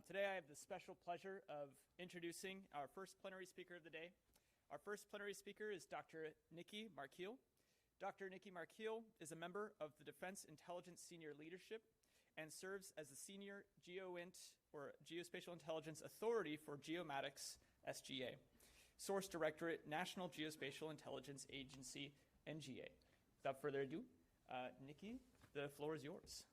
Today I have the special pleasure of introducing our first plenary speaker of the day. Our first plenary speaker is Dr. Nikki Markiel. Dr. Nikki Markiel is a member of the Defense Intelligence Senior Leadership and serves as the Senior GEOINT, or Geospatial-Intelligence Authority for Geomatics, SGA. Source Directorate, National Geospatial-Intelligence Agency, NGA. Without further ado, Nikki, the floor is yours.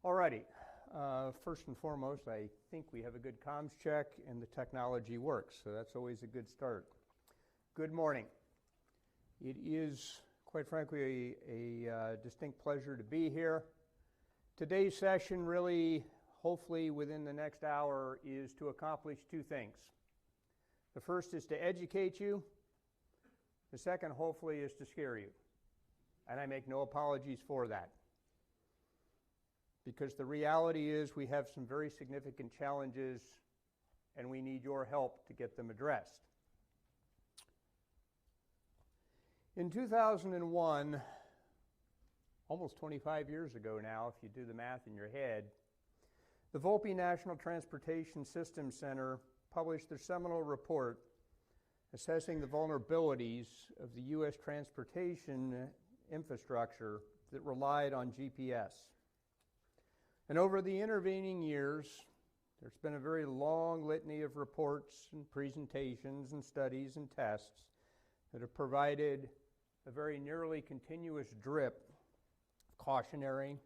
Alrighty, first and foremost, I think we have a good comms check and the technology works, so that's always a good start. Good morning. It is, quite frankly, a distinct pleasure to be here. Today's session really, hopefully within the next hour, is to accomplish two things. The first is to educate you. The second, hopefully, is to scare you. And I make no apologies for that. Because the reality is we have some very significant challenges and we need your help to get them addressed. In 2001, almost 25 years ago now, if you do the math in your head, the Volpe National Transportation Systems Center published their seminal report assessing the vulnerabilities of the U.S. transportation infrastructure that relied on GPS. And over the intervening years, there's been a very long litany of reports and presentations and studies and tests that have provided a very nearly continuous drip of cautionary,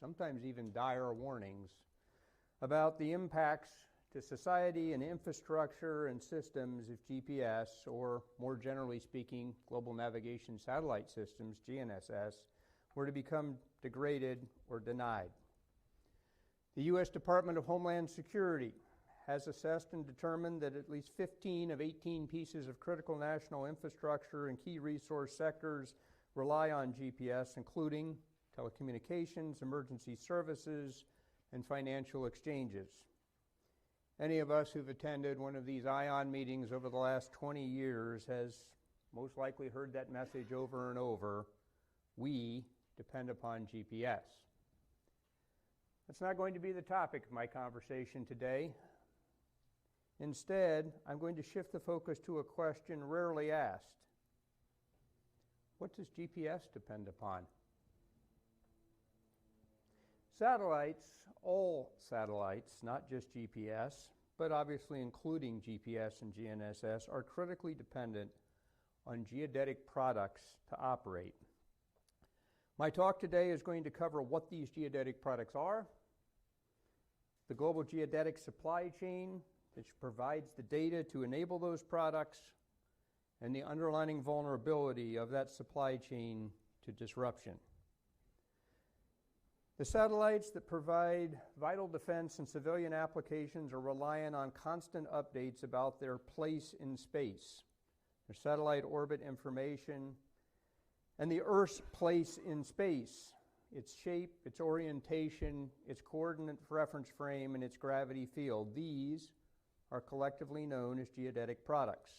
sometimes even dire warnings about the impacts to society and infrastructure and systems if GPS, or more generally speaking, global navigation satellite systems, GNSS, were to become degraded or denied. The U.S. Department of Homeland Security has assessed and determined that at least 15 of 18 pieces of critical national infrastructure and key resource sectors rely on GPS, including telecommunications, emergency services, and financial exchanges. Any of us who've attended one of these ION meetings over the last 20 years has most likely heard that message over and over. We depend upon GPS. That's not going to be the topic of my conversation today. Instead, I'm going to shift the focus to a question rarely asked. What does GPS depend upon? Satellites, all satellites, not just GPS, but obviously including GPS and GNSS, are critically dependent on geodetic products to operate. My talk today is going to cover what these geodetic products are, the global geodetic supply chain, which provides the data to enable those products, and the underlying vulnerability of that supply chain to disruption. The satellites that provide vital defense and civilian applications are reliant on constant updates about their place in space, their satellite orbit information, and the Earth's place in space, its shape, its orientation, its coordinate reference frame, and its gravity field. These are collectively known as geodetic products.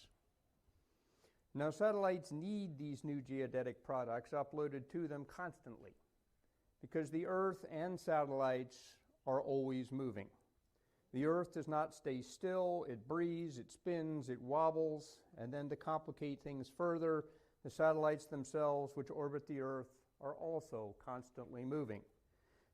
Now, satellites need these new geodetic products uploaded to them constantly because the Earth and satellites are always moving. The Earth does not stay still. It breathes, it spins, it wobbles, and then to complicate things further, the satellites themselves, which orbit the Earth, are also constantly moving.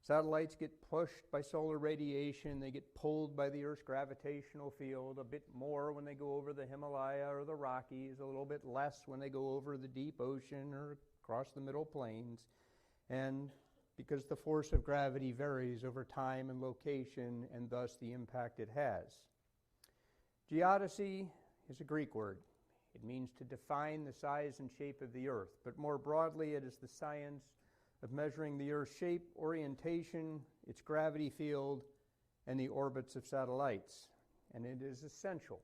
Satellites get pushed by solar radiation. They get pulled by the Earth's gravitational field a bit more when they go over the Himalaya or the Rockies, a little bit less when they go over the deep ocean or across the middle plains. And because the force of gravity varies over time and location, and thus the impact it has. Geodesy is a Greek word. It means to define the size and shape of the Earth, but more broadly, it is the science of measuring the Earth's shape, orientation, its gravity field, and the orbits of satellites. And it is essential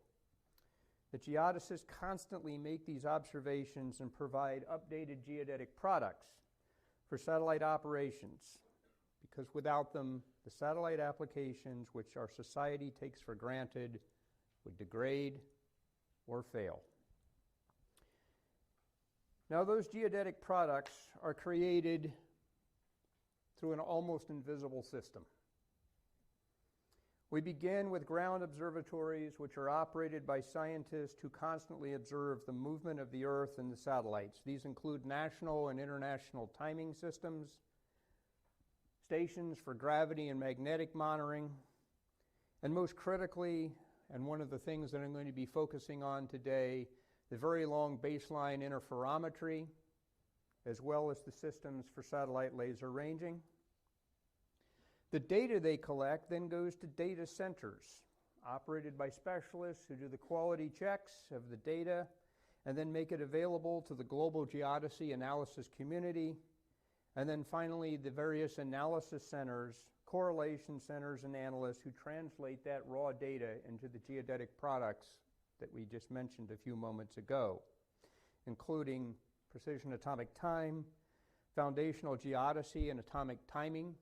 that geodesists constantly make these observations and provide updated geodetic products for satellite operations, because without them, the satellite applications which our society takes for granted would degrade, or fail. Now, those geodetic products are created through an almost invisible system. We begin with ground observatories, which are operated by scientists who constantly observe the movement of the Earth and the satellites. These include national and international timing systems, stations for gravity and magnetic monitoring, and most critically, and one of the things that I'm going to be focusing on today, the very long baseline interferometry, as well as the systems for satellite laser ranging. The data they collect then goes to data centers, operated by specialists who do the quality checks of the data and then make it available to the global geodesy analysis community. And then finally, the various analysis centers, correlation centers, and analysts who translate that raw data into the geodetic products that we just mentioned a few moments ago, including precision atomic time, foundational geodesy, and atomic timing.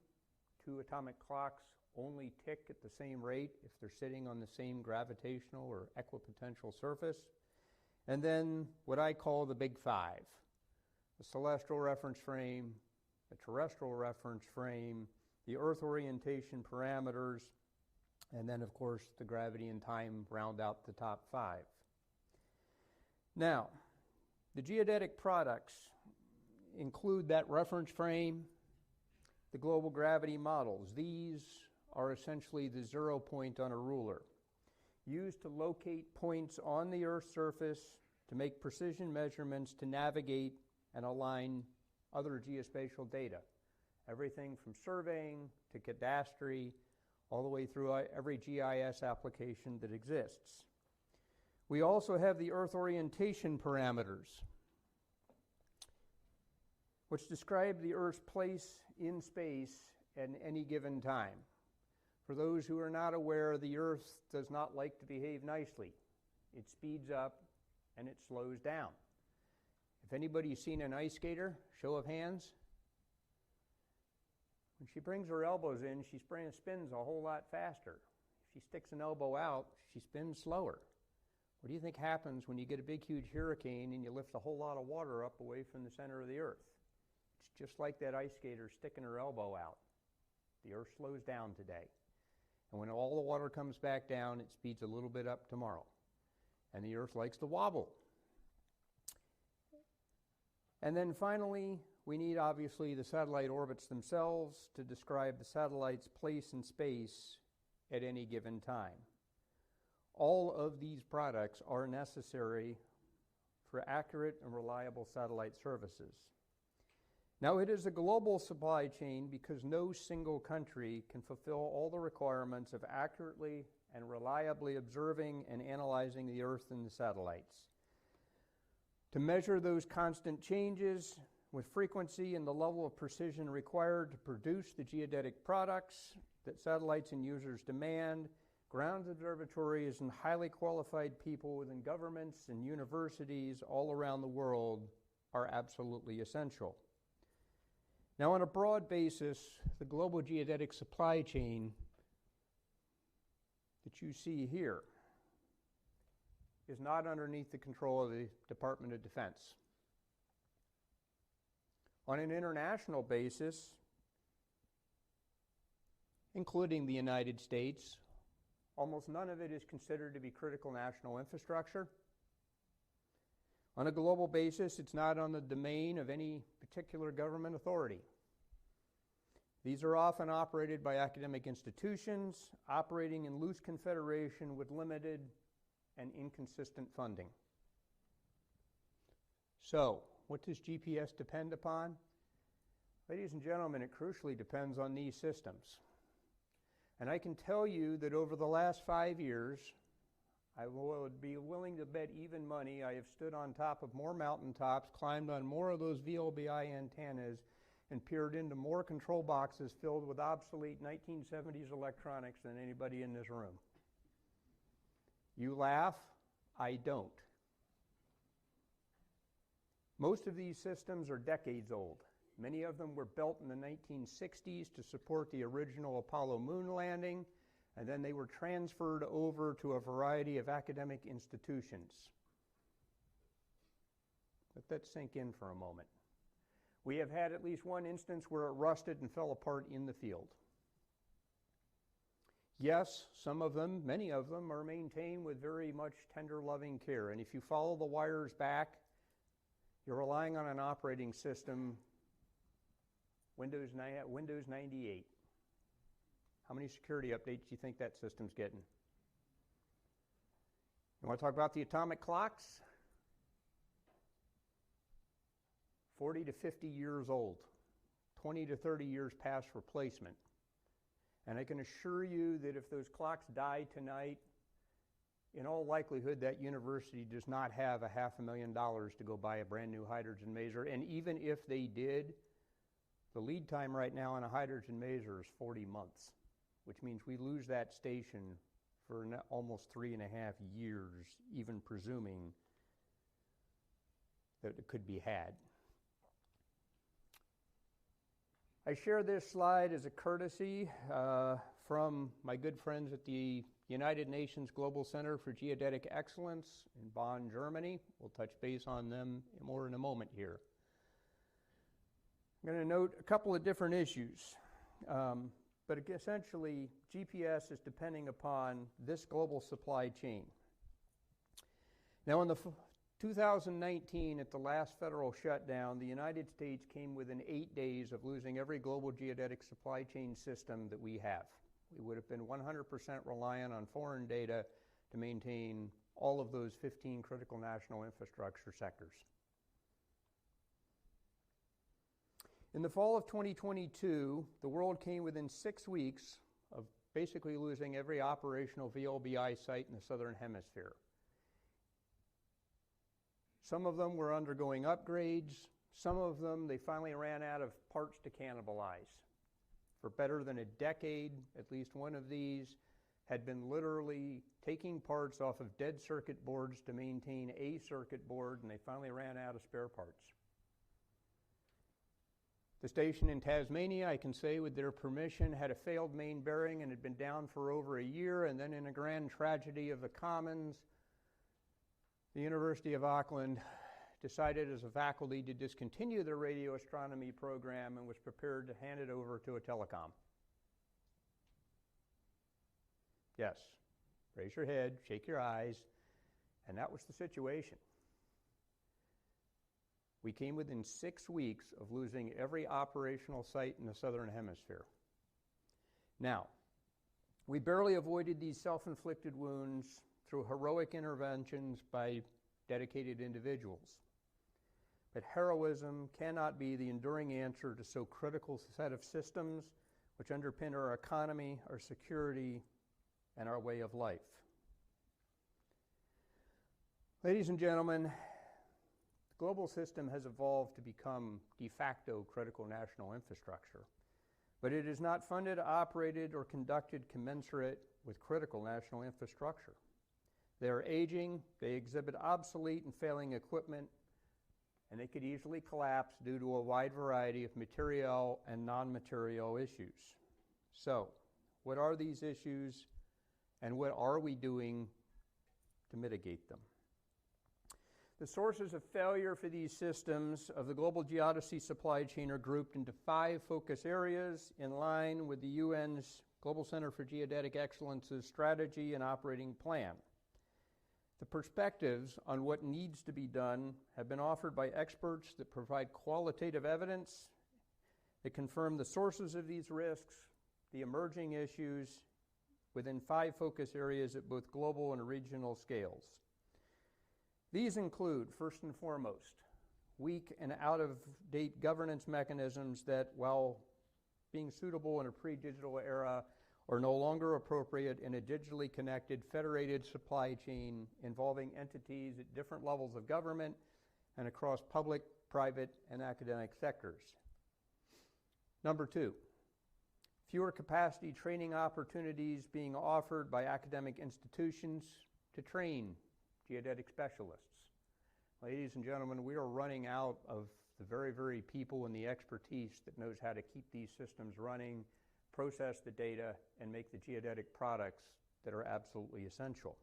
2 atomic clocks only tick at the same rate if they're sitting on the same gravitational or equipotential surface. And then what I call the big 5, the celestial reference frame, the terrestrial reference frame, the Earth orientation parameters, and then, of course, the gravity and time round out the top 5. Now, the geodetic products include that reference frame, the global gravity models. These are essentially the 0 point on a ruler, used to locate points on the Earth's surface, to make precision measurements, to navigate and align other geospatial data. Everything from surveying to cadastry, all the way through every GIS application that exists. We also have the Earth orientation parameters, which describe the Earth's place in space at any given time. For those who are not aware, the Earth does not like to behave nicely. It speeds up and it slows down. If anybody's seen an ice skater, show of hands. When she brings her elbows in, she spins a whole lot faster. If she sticks an elbow out, she spins slower. What do you think happens when you get a big, huge hurricane and you lift a whole lot of water up away from the center of the Earth? It's just like that ice skater sticking her elbow out. The Earth slows down today. And when all the water comes back down, it speeds a little bit up tomorrow. And the Earth likes to wobble. And then finally, we need, obviously, the satellite orbits themselves to describe the satellite's place in space at any given time. All of these products are necessary for accurate and reliable satellite services. Now, it is a global supply chain because no single country can fulfill all the requirements of accurately and reliably observing and analyzing the Earth and the satellites. To measure those constant changes with frequency and the level of precision required to produce the geodetic products that satellites and users demand, ground observatories and highly qualified people within governments and universities all around the world are absolutely essential. Now, on a broad basis, the global geodetic supply chain that you see here is not underneath the control of the Department of Defense. On an international basis, including the United States, almost none of it is considered to be critical national infrastructure. On a global basis, it's not on the domain of any particular government authority. These are often operated by academic institutions, operating in loose confederation with limited and inconsistent funding. So, what does GPS depend upon? Ladies and gentlemen, it crucially depends on these systems. And I can tell you that over the last 5 years, I would be willing to bet even money I have stood on top of more mountaintops, climbed on more of those VLBI antennas, and peered into more control boxes filled with obsolete 1970s electronics than anybody in this room. You laugh, I don't. Most of these systems are decades old. Many of them were built in the 1960s to support the original Apollo moon landing, and then they were transferred over to a variety of academic institutions. Let that sink in for a moment. We have had at least one instance where it rusted and fell apart in the field. Yes, some of them, many of them, are maintained with very much tender, loving care. And if you follow the wires back, you're relying on an operating system, Windows 98. How many security updates do you think that system's getting? You want to talk about the atomic clocks? 40 to 50 years old, 20 to 30 years past replacement. And I can assure you that if those clocks die tonight, in all likelihood, that university does not have $500,000 to go buy a brand new hydrogen maser. And even if they did, the lead time right now on a hydrogen maser is 40 months, which means we lose that station for almost 3.5 years, even presuming that it could be had. I share this slide as a courtesy from my good friends at the United Nations Global Center for Geodetic Excellence in Bonn, Germany. We'll touch base on them more in a moment here. I'm going to note a couple of different issues, but essentially GPS is depending upon this global supply chain. Now in the 2019, at the last federal shutdown, the United States came within 8 days of losing every global geodetic supply chain system that we have. We would have been 100% reliant on foreign data to maintain all of those 15 critical national infrastructure sectors. In the fall of 2022, the world came within 6 weeks of basically losing every operational VLBI site in the southern hemisphere. Some of them were undergoing upgrades. Some of them, they finally ran out of parts to cannibalize. For better than a decade, at least one of these had been literally taking parts off of dead circuit boards to maintain a circuit board, and they finally ran out of spare parts. The station in Tasmania, I can say with their permission, had a failed main bearing and had been down for over a year, and then in a grand tragedy of the commons, the University of Auckland decided as a faculty to discontinue their radio astronomy program and was prepared to hand it over to a telecom. Yes, raise your head, shake your eyes, and that was the situation. We came within 6 weeks of losing every operational site in the southern hemisphere. Now, we barely avoided these self-inflicted wounds through heroic interventions by dedicated individuals. But heroism cannot be the enduring answer to so critical a set of systems which underpin our economy, our security, and our way of life. Ladies and gentlemen, the global system has evolved to become de facto critical national infrastructure, but it is not funded, operated, or conducted commensurate with critical national infrastructure. They are aging, they exhibit obsolete and failing equipment, and they could easily collapse due to a wide variety of material and non-material issues. So, what are these issues, and what are we doing to mitigate them? The sources of failure for these systems of the global geodesy supply chain are grouped into 5 focus areas in line with the UN's Global Center for Geodetic Excellence's strategy and operating plan. The perspectives on what needs to be done have been offered by experts that provide qualitative evidence that confirm the sources of these risks, the emerging issues within 5 focus areas at both global and regional scales. These include, first and foremost, weak and out-of-date governance mechanisms that, while being suitable in a pre-digital era, are no longer appropriate in a digitally connected, federated supply chain involving entities at different levels of government and across public, private, and academic sectors. Number 2, fewer capacity training opportunities being offered by academic institutions to train geodetic specialists. Ladies and gentlemen, we are running out of the very, very people and the expertise that knows how to keep these systems running process the data, and make the geodetic products that are absolutely essential.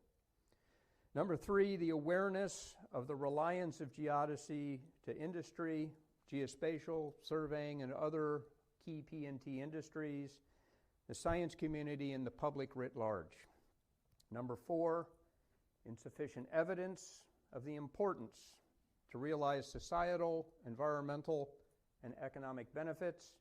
Number 3, the awareness of the reliance of geodesy to industry, geospatial, surveying, and other key P&T industries, the science community, and the public writ large. Number 4, insufficient evidence of the importance to realize societal, environmental, and economic benefits.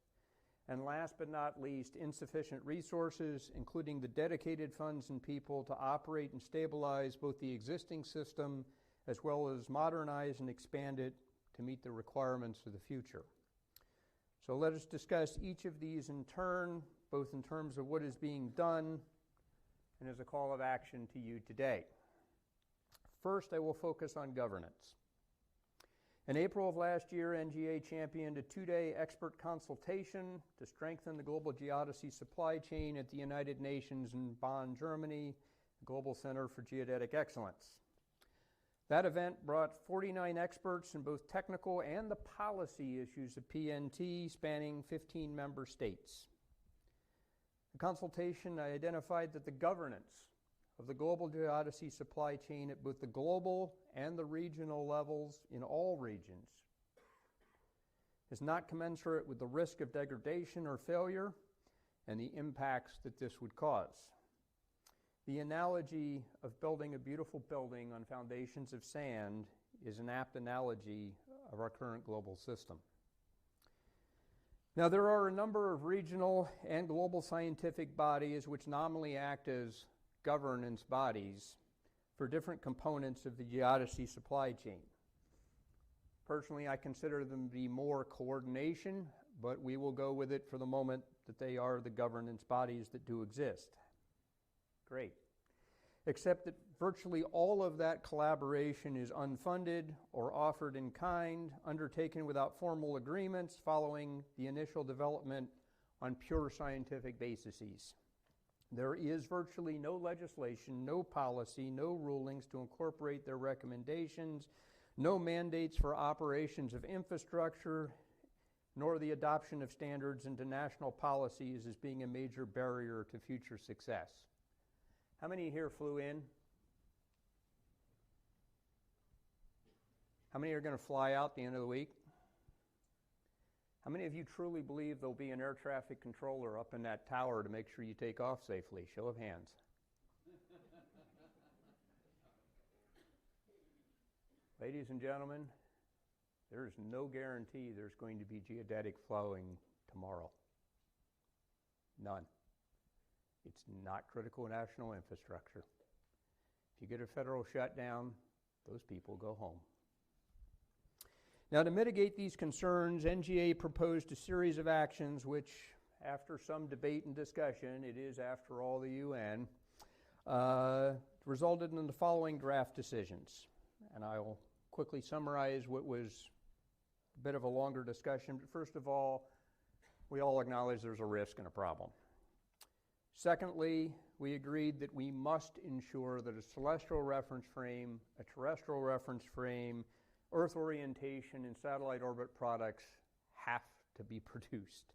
And last but not least, insufficient resources, including the dedicated funds and people to operate and stabilize both the existing system as well as modernize and expand it to meet the requirements of the future. So let us discuss each of these in turn, both in terms of what is being done and as a call of action to you today. First, I will focus on governance. In April of last year, NGA championed a 2-day expert consultation to strengthen the global geodesy supply chain at the United Nations in Bonn, Germany, the Global Center for Geodetic Excellence. That event brought 49 experts in both technical and the policy issues of PNT, spanning 15 member states. The consultation identified that the governance of the global geodesy supply chain at both the global and the regional levels in all regions is not commensurate with the risk of degradation or failure and the impacts that this would cause. The analogy of building a beautiful building on foundations of sand is an apt analogy of our current global system. Now, there are a number of regional and global scientific bodies which nominally act as governance bodies for different components of the geodesy supply chain. Personally, I consider them to be more coordination, but we will go with it for the moment that they are the governance bodies that do exist. Great. Except that virtually all of that collaboration is unfunded or offered in kind, undertaken without formal agreements following the initial development on pure scientific bases. There is virtually no legislation, no policy, no rulings to incorporate their recommendations, no mandates for operations of infrastructure, nor the adoption of standards into national policies as being a major barrier to future success. How many here flew in? How many are going to fly out at the end of the week? How many of you truly believe there'll be an air traffic controller up in that tower to make sure you take off safely? Show of hands. Ladies and gentlemen, there is no guarantee there's going to be geodetic flowing tomorrow. None. It's not critical national infrastructure. If you get a federal shutdown, those people go home. Now, to mitigate these concerns, NGA proposed a series of actions which, after some debate and discussion, it is, after all, the UN, resulted in the following draft decisions. And I'll quickly summarize what was a bit of a longer discussion. But first of all, we all acknowledge there's a risk and a problem. Secondly, we agreed that we must ensure that a celestial reference frame, a terrestrial reference frame, Earth orientation, and satellite orbit products have to be produced.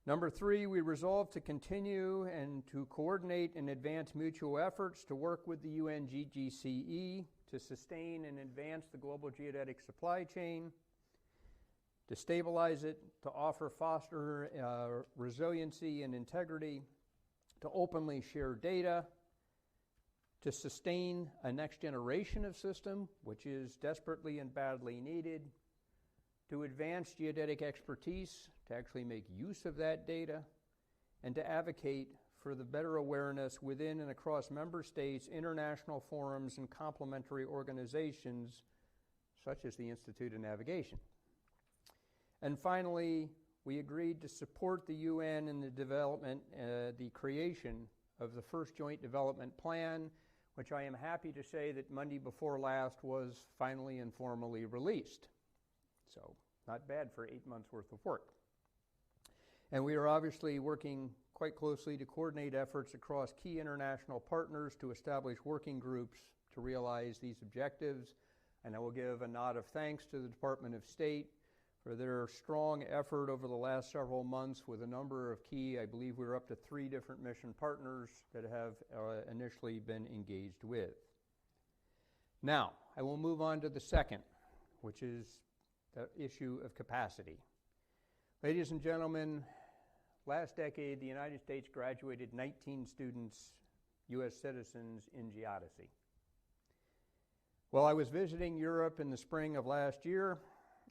Number 3, we resolved to continue and to coordinate and advance mutual efforts to work with the UN GGCE to sustain and advance the global geodetic supply chain, to stabilize it, to foster resiliency and integrity, to openly share data, to sustain a next generation of system, which is desperately and badly needed, to advance geodetic expertise, to actually make use of that data, and to advocate for the better awareness within and across member states, international forums, and complementary organizations such as the Institute of Navigation. And finally, we agreed to support the UN in the development, the creation of the first joint development plan, which I am happy to say that Monday before last was finally and formally released. So not bad for 8 months worth of work. And we are obviously working quite closely to coordinate efforts across key international partners to establish working groups to realize these objectives. And I will give a nod of thanks to the Department of State for their strong effort over the last several months with a number of key, I believe we're up to 3 different mission partners that have initially been engaged with. Now, I will move on to the second, which is the issue of capacity. Ladies and gentlemen, last decade, the United States graduated 19 students, U.S. citizens, in geodesy. While I was visiting Europe in the spring of last year,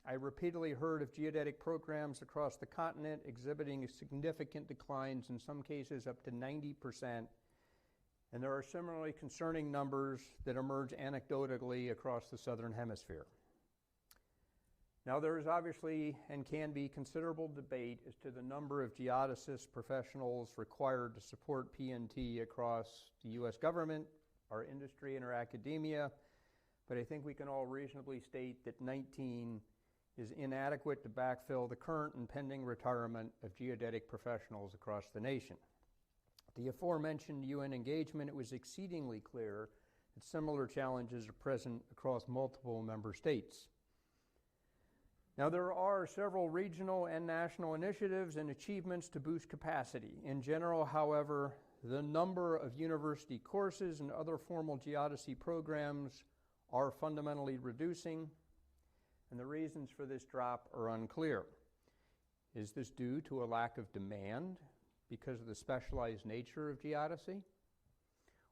I repeatedly heard of geodetic programs across the continent exhibiting significant declines, in some cases up to 90%, and there are similarly concerning numbers that emerge anecdotally across the southern hemisphere. Now, there is obviously and can be considerable debate as to the number of geodesist professionals required to support PNT across the U.S. government, our industry, and our academia, but I think we can all reasonably state that 19 is inadequate to backfill the current and pending retirement of geodetic professionals across the nation. The aforementioned UN engagement, it was exceedingly clear that similar challenges are present across multiple member states. Now, there are several regional and national initiatives and achievements to boost capacity. In general, however, the number of university courses and other formal geodesy programs are fundamentally reducing, and the reasons for this drop are unclear. Is this due to a lack of demand because of the specialized nature of geodesy?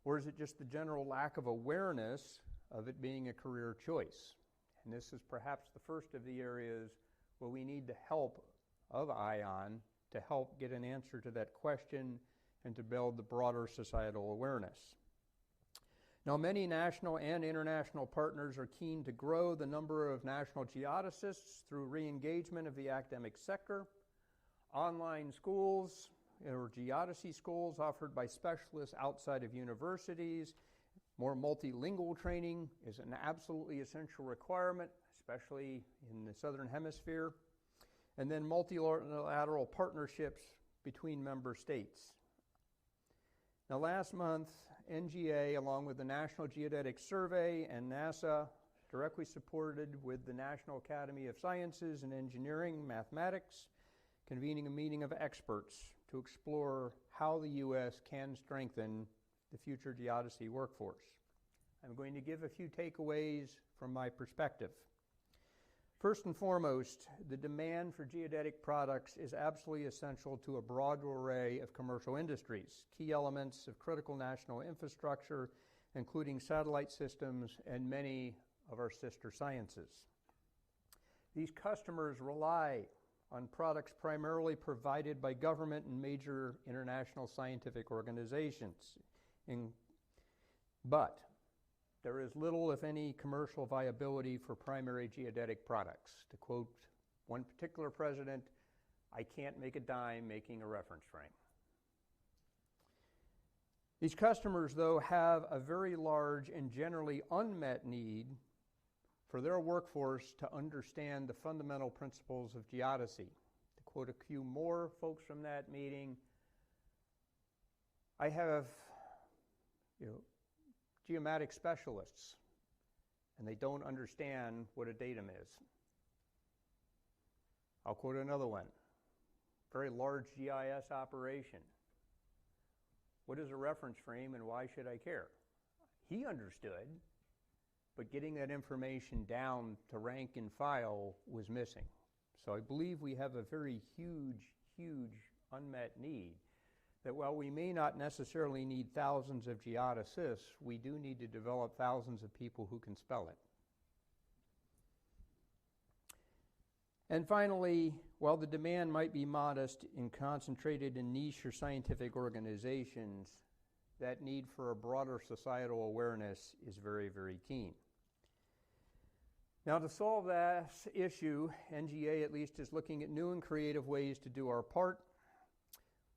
Or is it just the general lack of awareness of it being a career choice? And this is perhaps the first of the areas where we need the help of ION to help get an answer to that question and to build the broader societal awareness. Now, many national and international partners are keen to grow the number of national geodesists through re-engagement of the academic sector, online schools or geodesy schools offered by specialists outside of universities. More multilingual training is an absolutely essential requirement, especially in the southern hemisphere. And then multilateral partnerships between member states. Now, last month, NGA, along with the National Geodetic Survey and NASA, directly supported with the National Academy of Sciences and Engineering, Mathematics, convening a meeting of experts to explore how the U.S. can strengthen the future geodesy workforce. I'm going to give a few takeaways from my perspective. First and foremost, the demand for geodetic products is absolutely essential to a broad array of commercial industries, key elements of critical national infrastructure, including satellite systems and many of our sister sciences. These customers rely on products primarily provided by government and major international scientific organizations. But there is little, if any, commercial viability for primary geodetic products. To quote one particular president, "I can't make a dime making a reference frame." These customers, though, have a very large and generally unmet need for their workforce to understand the fundamental principles of geodesy. To quote a few more folks from that meeting, I have, geomatic specialists, and they don't understand what a datum is. I'll quote another one. Very large GIS operation. What is a reference frame and why should I care? He understood, but getting that information down to rank and file was missing. So I believe we have a very huge unmet need. That while we may not necessarily need thousands of geodesists, we do need to develop thousands of people who can spell it. And finally, while the demand might be modest and concentrated in niche or scientific organizations, that need for a broader societal awareness is very, very keen. Now, to solve this issue, NGA at least is looking at new and creative ways to do our part.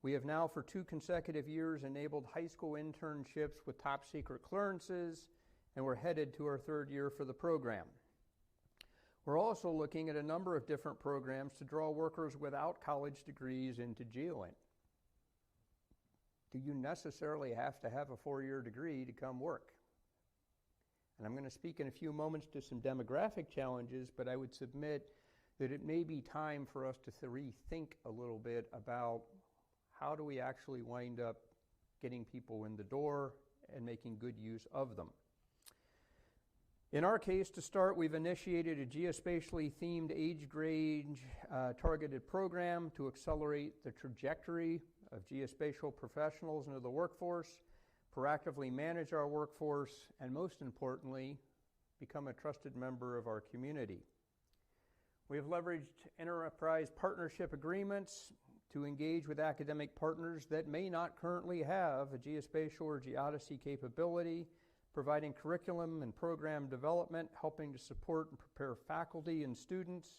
We have now for 2 consecutive years enabled high school internships with top secret clearances, and we're headed to our 3rd year for the program. We're also looking at a number of different programs to draw workers without college degrees into GEOINT. Do you necessarily have to have a 4-year degree to come work? And I'm going to speak in a few moments to some demographic challenges, but I would submit that it may be time for us to rethink a little bit about how do we actually wind up getting people in the door and making good use of them. In our case, to start, we've initiated a geospatially themed age grade targeted program to accelerate the trajectory of geospatial professionals into the workforce, proactively manage our workforce, and most importantly, become a trusted member of our community. We have leveraged enterprise partnership agreements to engage with academic partners that may not currently have a geospatial or geodesy capability, providing curriculum and program development, helping to support and prepare faculty and students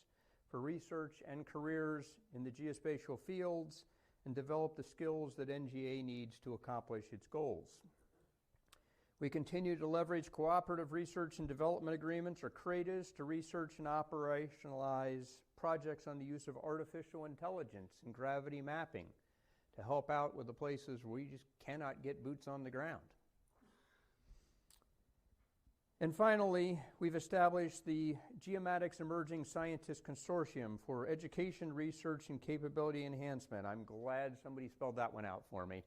for research and careers in the geospatial fields, and develop the skills that NGA needs to accomplish its goals. We continue to leverage cooperative research and development agreements, or CRADAs, to research and operationalize projects on the use of artificial intelligence and gravity mapping to help out with the places where we just cannot get boots on the ground. And finally, we've established the Geomatics Emerging Scientist Consortium for Education, Research, and Capability Enhancement. I'm glad somebody spelled that one out for me.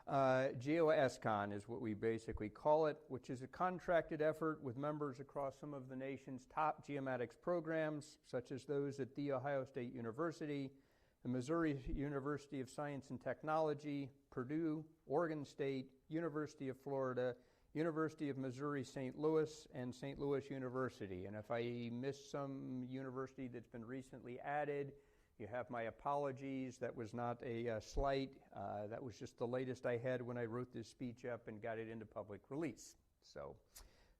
GeoESCON is what we basically call it, which is a contracted effort with members across some of the nation's top geomatics programs, such as those at The Ohio State University, the Missouri University of Science and Technology, Purdue, Oregon State, University of Florida, University of Missouri St. Louis, and St. Louis University. And if I missed some university that's been recently added, you have my apologies. That was not a slight. That was just the latest I had when I wrote this speech up and got it into public release. So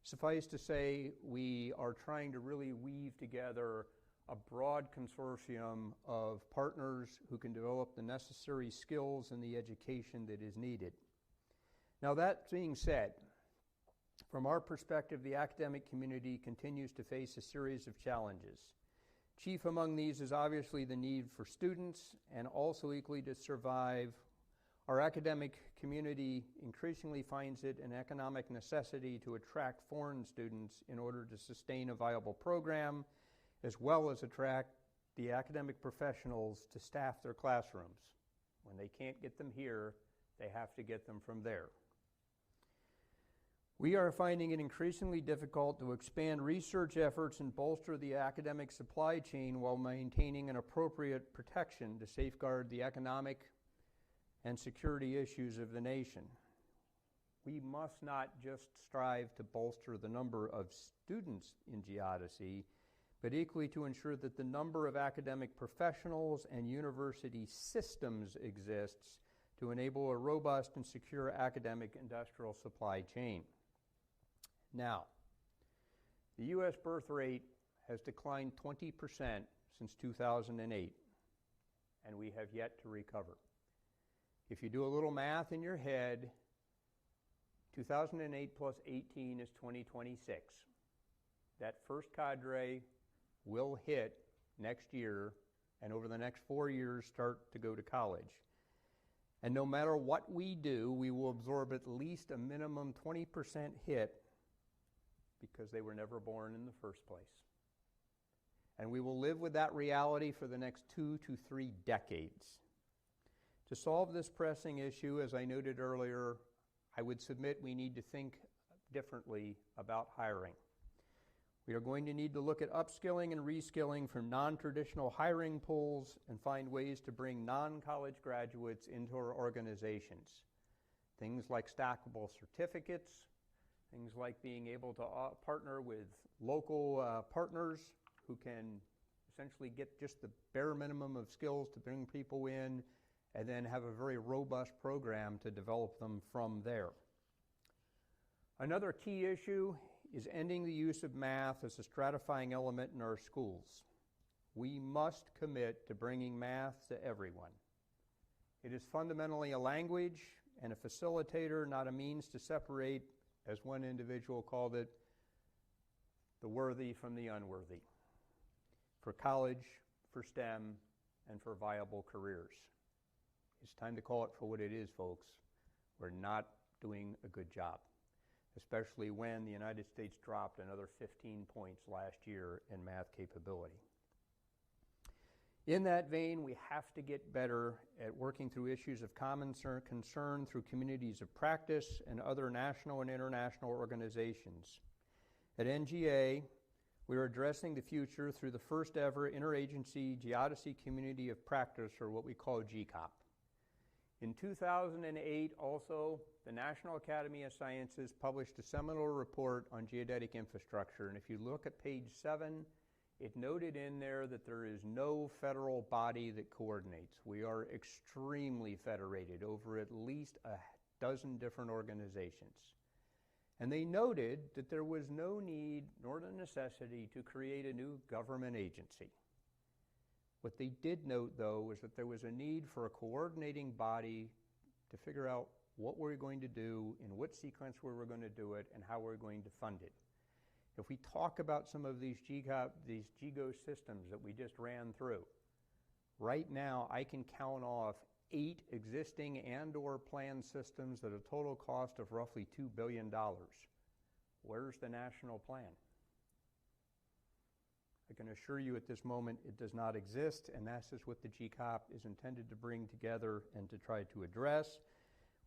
suffice to say, we are trying to really weave together a broad consortium of partners who can develop the necessary skills and the education that is needed. Now, that being said, from our perspective, the academic community continues to face a series of challenges. Chief among these is obviously the need for students, and also equally to survive, our academic community increasingly finds it an economic necessity to attract foreign students in order to sustain a viable program, as well as attract the academic professionals to staff their classrooms. When they can't get them here, they have to get them from there. We are finding it increasingly difficult to expand research efforts and bolster the academic supply chain while maintaining an appropriate protection to safeguard the economic and security issues of the nation. We must not just strive to bolster the number of students in geodesy, but equally to ensure that the number of academic professionals and university systems exists to enable a robust and secure academic industrial supply chain. Now, the U.S. birth rate has declined 20% since 2008, and we have yet to recover. If you do a little math in your head, 2008 plus 18 is 2026. That first cadre will hit next year, and over the next 4 years start to go to college. And no matter what we do, we will absorb at least a minimum 20% hit because they were never born in the first place. And we will live with that reality for the next 2 to 3 decades. To solve this pressing issue, as I noted earlier, I would submit we need to think differently about hiring. We are going to need to look at upskilling and reskilling from non-traditional hiring pools and find ways to bring non-college graduates into our organizations. Things like stackable certificates, things like being able to partner with local partners who can essentially get just the bare minimum of skills to bring people in, and then have a very robust program to develop them from there. Another key issue is ending the use of math as a stratifying element in our schools. We must commit to bringing math to everyone. It is fundamentally a language and a facilitator, not a means to separate, as one individual called it, the worthy from the unworthy, for college, for STEM, and for viable careers. It's time to call it for what it is, folks. We're not doing a good job, especially when the United States dropped another 15 points last year in math capability. In that vein, we have to get better at working through issues of common concern through communities of practice and other national and international organizations. At NGA, we are addressing the future through the first ever interagency geodesy community of practice, or what we call GCOP. In 2008, also, the National Academy of Sciences published a seminal report on geodetic infrastructure, and if you look at page 7, it noted in there that there is no federal body that coordinates. We are extremely federated over at least a dozen different organizations. And they noted that there was no need nor the necessity to create a new government agency. What they did note, though, was that there was a need for a coordinating body to figure out what we're going to do, in what sequence we were going to do it, and how we're going to fund it. If we talk about some of these GEGO systems that we just ran through, right now I can count off 8 existing and/or planned systems at a total cost of roughly $2 billion. Where's the national plan? I can assure you at this moment it does not exist, and that's just what the GCOP is intended to bring together and to try to address,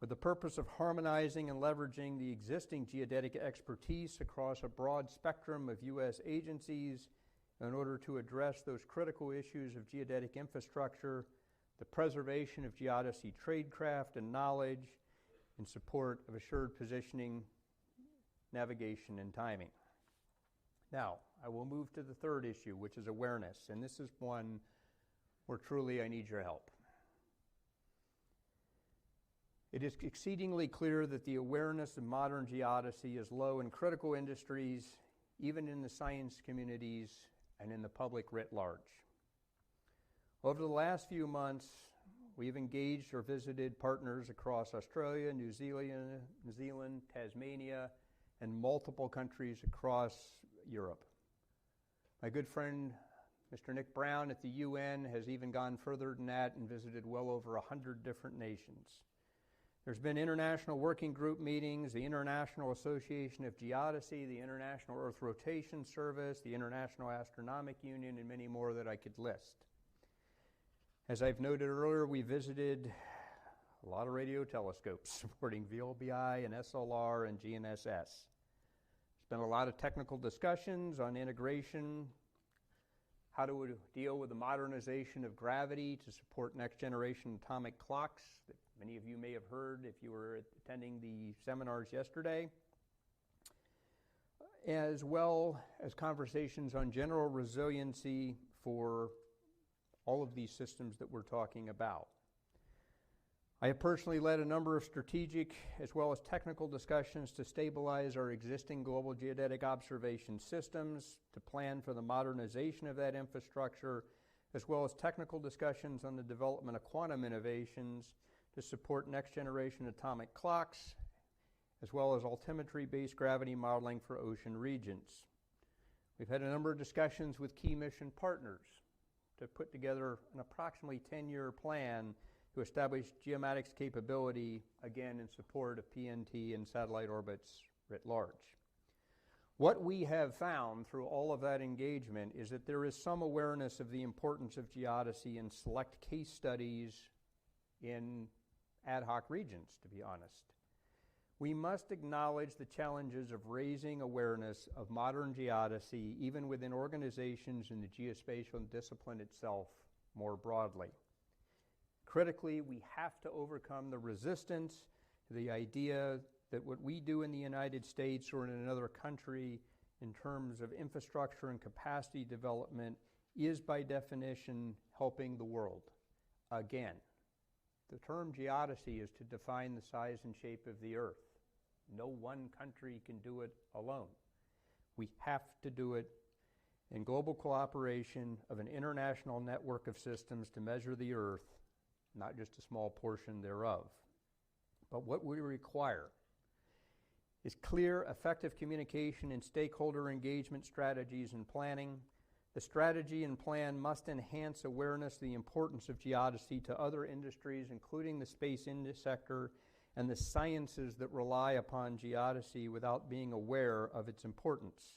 with the purpose of harmonizing and leveraging the existing geodetic expertise across a broad spectrum of U.S. agencies in order to address those critical issues of geodetic infrastructure, the preservation of geodesy tradecraft and knowledge, in support of assured positioning, navigation, and timing. Now, I will move to the third issue, which is awareness, and this is one where truly I need your help. It is exceedingly clear that the awareness of modern geodesy is low in critical industries, even in the science communities, and in the public writ large. Over the last few months, we've engaged or visited partners across Australia, New Zealand, Tasmania, and multiple countries across Europe. My good friend, Mr. Nick Brown at the UN, has even gone further than that and visited well over 100 different nations. There's been international working group meetings, the International Association of Geodesy, the International Earth Rotation Service, the International Astronomical Union, and many more that I could list. As I've noted earlier, we visited a lot of radio telescopes supporting VLBI and SLR and GNSS. There's been a lot of technical discussions on integration, how to deal with the modernization of gravity to support next generation atomic clocks that many of you may have heard if you were attending the seminars yesterday, as well as conversations on general resiliency for all of these systems that we're talking about. I have personally led a number of strategic as well as technical discussions to stabilize our existing global geodetic observation systems, to plan for the modernization of that infrastructure, as well as technical discussions on the development of quantum innovations to support next generation atomic clocks, as well as altimetry-based gravity modeling for ocean regions. We've had a number of discussions with key mission partners to put together an approximately 10-year plan to establish geomatics capability, again in support of PNT and satellite orbits writ large. What we have found through all of that engagement is that there is some awareness of the importance of geodesy in select case studies in ad hoc regions, to be honest. We must acknowledge the challenges of raising awareness of modern geodesy even within organizations in the geospatial discipline itself more broadly. Critically, we have to overcome the resistance to the idea that what we do in the United States or in another country in terms of infrastructure and capacity development is by definition helping the world. Again, the term geodesy is to define the size and shape of the earth. No one country can do it alone. We have to do it in global cooperation of an international network of systems to measure the earth, not just a small portion thereof. But what we require is clear, effective communication and stakeholder engagement strategies and planning. The strategy and plan must enhance awareness of the importance of geodesy to other industries, including the space sector and the sciences that rely upon geodesy without being aware of its importance.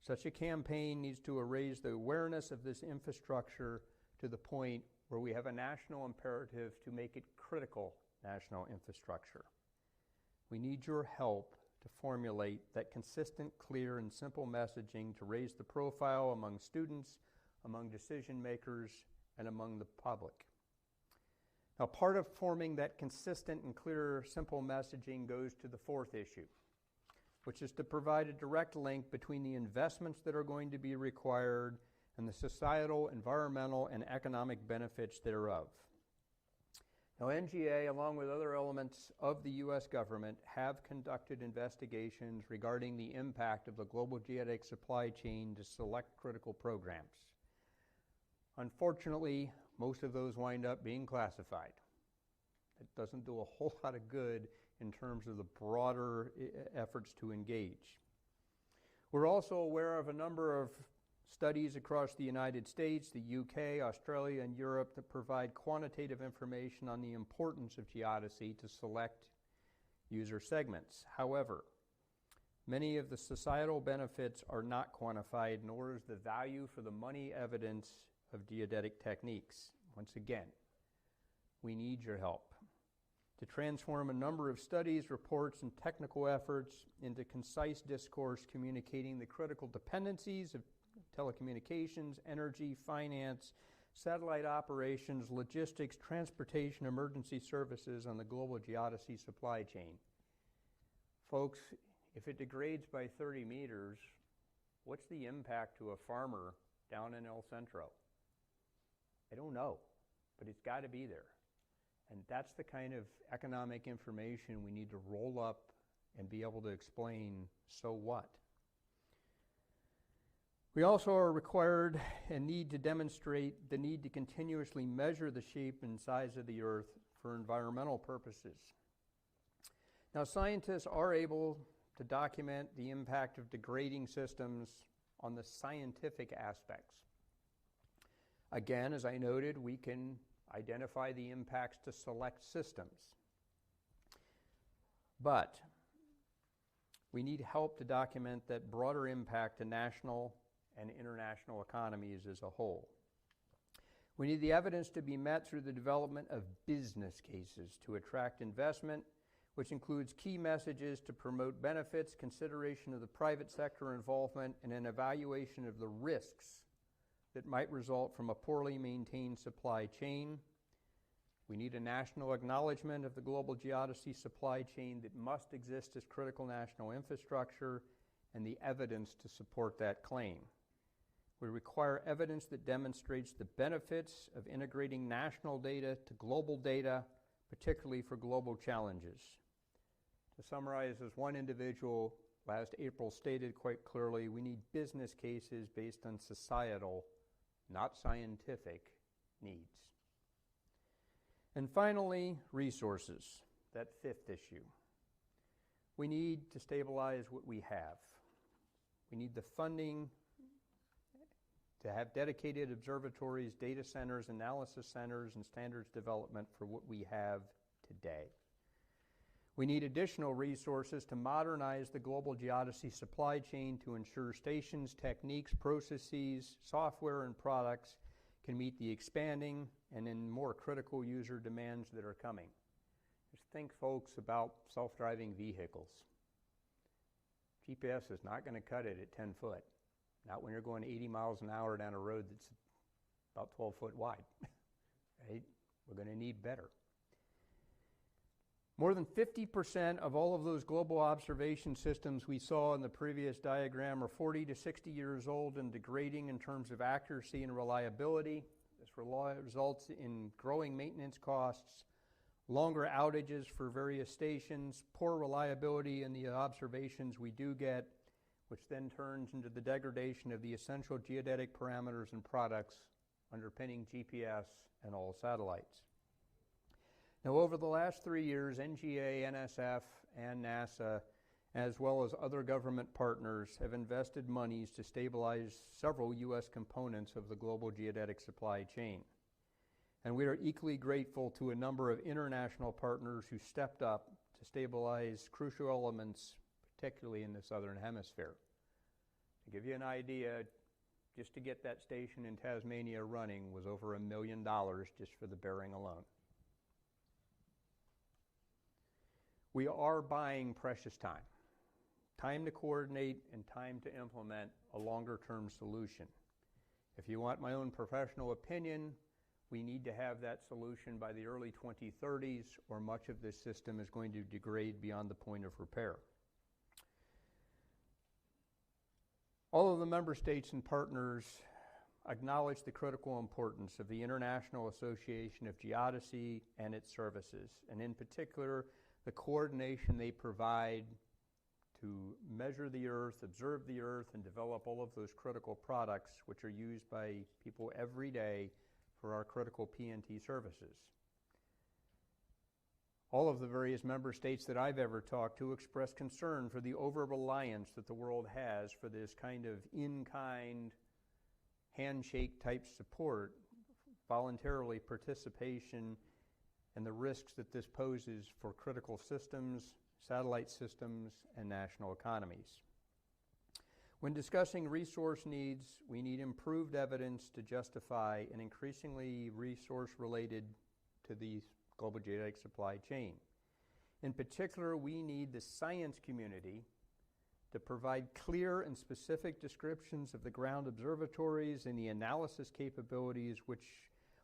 Such a campaign needs to raise the awareness of this infrastructure to the point where we have a national imperative to make it critical national infrastructure. We need your help to formulate that consistent, clear, and simple messaging to raise the profile among students, among decision makers, and among the public. Now, part of forming that consistent and clear, simple messaging goes to the fourth issue, which is to provide a direct link between the investments that are going to be required and the societal, environmental, and economic benefits thereof. Now, NGA, along with other elements of the U.S. government, have conducted investigations regarding the impact of the global geodetic supply chain to select critical programs. Unfortunately, most of those wind up being classified. It doesn't do a whole lot of good in terms of the broader efforts to engage. We're also aware of a number of studies across the United States, the UK, Australia, and Europe that provide quantitative information on the importance of geodesy to select user segments. However, many of the societal benefits are not quantified, nor is the value for the money evidence of geodetic techniques. Once again, we need your help to transform a number of studies, reports, and technical efforts into concise discourse communicating the critical dependencies of telecommunications, energy, finance, satellite operations, logistics, transportation, emergency services on the global geodesy supply chain. Folks, if it degrades by 30 meters, what's the impact to a farmer down in El Centro? I don't know, but it's got to be there. And that's the kind of economic information we need to roll up and be able to explain, so what? We also are required and need to demonstrate the need to continuously measure the shape and size of the Earth for environmental purposes. Now, scientists are able to document the impact of degrading systems on the scientific aspects. Again, as I noted, we can identify the impacts to select systems. But we need help to document that broader impact to national and international economies as a whole. We need the evidence to be met through the development of business cases to attract investment, which includes key messages to promote benefits, consideration of the private sector involvement, and an evaluation of the risks that might result from a poorly maintained supply chain. We need a national acknowledgement of the global geodesy supply chain that must exist as critical national infrastructure and the evidence to support that claim. We require evidence that demonstrates the benefits of integrating national data to global data, particularly for global challenges. To summarize, as one individual last April stated quite clearly, we need business cases based on societal, not scientific, needs. And finally, resources, that fifth issue. We need to stabilize what we have. We need the funding to have dedicated observatories, data centers, analysis centers, and standards development for what we have today. We need additional resources to modernize the global geodesy supply chain to ensure stations, techniques, processes, software, and products can meet the expanding and in more critical user demands that are coming. Just think, folks, about self-driving vehicles. GPS is not going to cut it at 10 foot. Not when you're going 80 miles an hour down a road that's about 12 foot wide. Right? We're going to need better. More than 50% of all of those global observation systems we saw in the previous diagram are 40 to 60 years old and degrading in terms of accuracy and reliability. This results in growing maintenance costs, longer outages for various stations, poor reliability in the observations we do get, which then turns into the degradation of the essential geodetic parameters and products underpinning GPS and all satellites. Now, over the last 3 years, NGA, NSF, and NASA, as well as other government partners, have invested monies to stabilize several U.S. components of the global geodetic supply chain. And we are equally grateful to a number of international partners who stepped up to stabilize crucial elements, particularly in the Southern Hemisphere. To give you an idea, just to get that station in Tasmania running was over $1 million just for the bearing alone. We are buying precious time. Time to coordinate and time to implement a longer-term solution. If you want my own professional opinion, we need to have that solution by the early 2030s, or much of this system is going to degrade beyond the point of repair. All of the member states and partners acknowledge the critical importance of the International Association of Geodesy and its services, and in particular, the coordination they provide to measure the Earth, observe the Earth, and develop all of those critical products which are used by people every day for our critical PNT services. All of the various member states that I've ever talked to express concern for the over-reliance that the world has for this kind of in-kind, handshake type support, voluntarily participation, and the risks that this poses for critical systems, satellite systems, and national economies. When discussing resource needs, we need improved evidence to justify an increasingly resource related to the global geodetic supply chain. In particular, we need the science community to provide clear and specific descriptions of the ground observatories and the analysis capabilities which